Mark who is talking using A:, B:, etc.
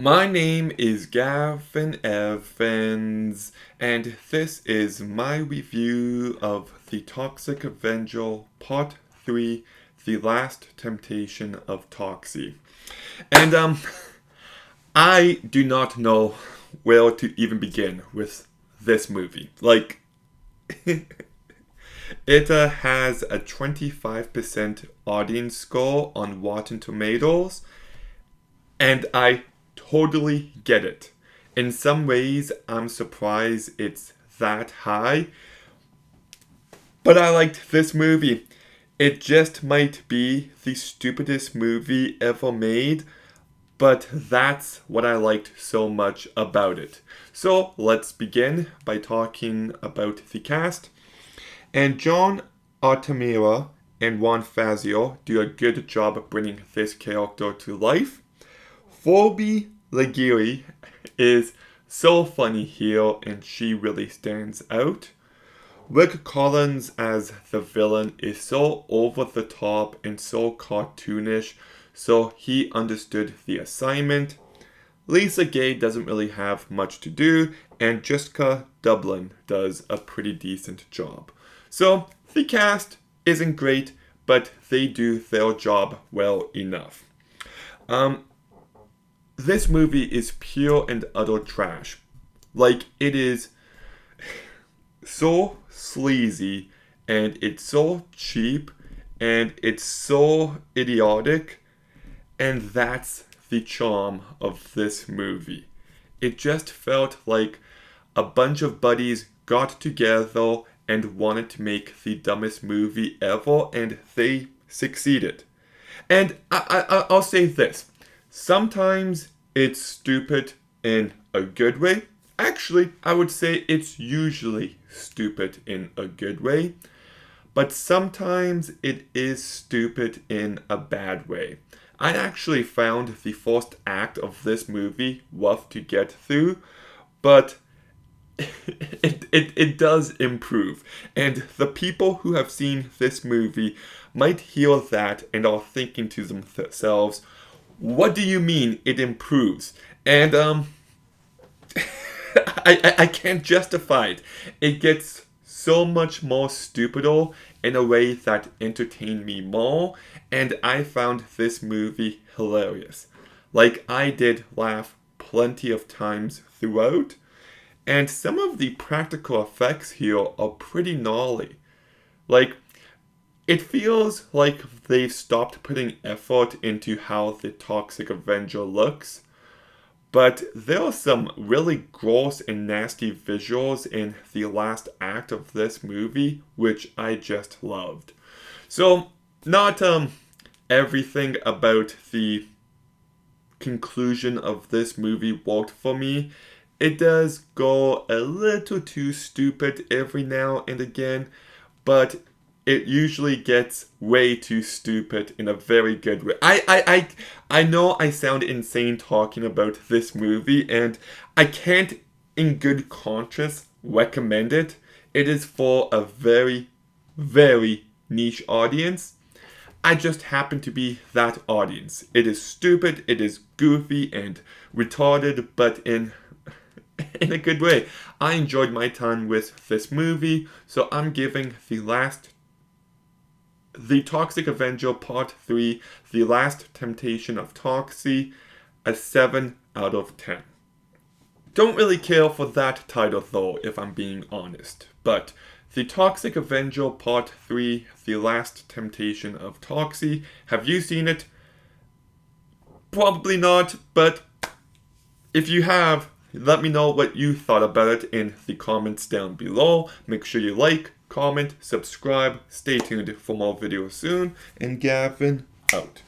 A: My name is Gavin Evans, and this is my review of The Toxic Avenger Part 3, The Last Temptation of Toxie. And, I do not know where to even begin with this movie. It has a 25% audience score on Rotten Tomatoes, and I totally get it. In some ways, I'm surprised it's that high, but I liked this movie. It just might be the stupidest movie ever made, but that's what I liked so much about it. So let's begin by talking about the cast. And John Artemira and Juan Fazio do a good job of bringing this character to life. Phoebe Legiri is so funny here, and she really stands out. Rick Collins as the villain is so over the top and so cartoonish, so he understood the assignment. Lisa Gay doesn't really have much to do, and Jessica Dublin does a pretty decent job. So the cast isn't great, but they do their job well enough. This movie is pure and utter trash. It is so sleazy, and it's so cheap, and it's so idiotic, and that's the charm of this movie. It just felt like a bunch of buddies got together and wanted to make the dumbest movie ever, and they succeeded. And I'll say this. Sometimes it's stupid in a good way. Actually, I would say it's usually stupid in a good way. But sometimes it is stupid in a bad way. I actually found the first act of this movie rough to get through, but it does improve. And the people who have seen this movie might hear that and are thinking to themselves, what do you mean it improves? And I can't justify it. It gets so much more stupider in a way that entertained me more, and I found this movie hilarious. I did laugh plenty of times throughout, and some of the practical effects here are pretty gnarly. Like, it feels like they've stopped putting effort into how the Toxic Avenger looks, but there are some really gross and nasty visuals in the last act of this movie, which I just loved. So, not everything about the conclusion of this movie worked for me. It does go a little too stupid every now and again, but it usually gets way too stupid in a very good way. I know I sound insane talking about this movie, and I can't in good conscience recommend it. It is for a very, very niche audience. I just happen to be that audience. It is stupid, it is goofy and retarded, but in a good way. I enjoyed my time with this movie, so I'm giving The Toxic Avenger Part 3, The Last Temptation of Toxie, a 7 out of 10. Don't really care for that title though, if I'm being honest, but The Toxic Avenger Part 3, The Last Temptation of Toxie, have you seen it? Probably not, but if you have, let me know what you thought about it in the comments down below. Make sure you like, comment, subscribe, stay tuned for more videos soon, and Gavin out.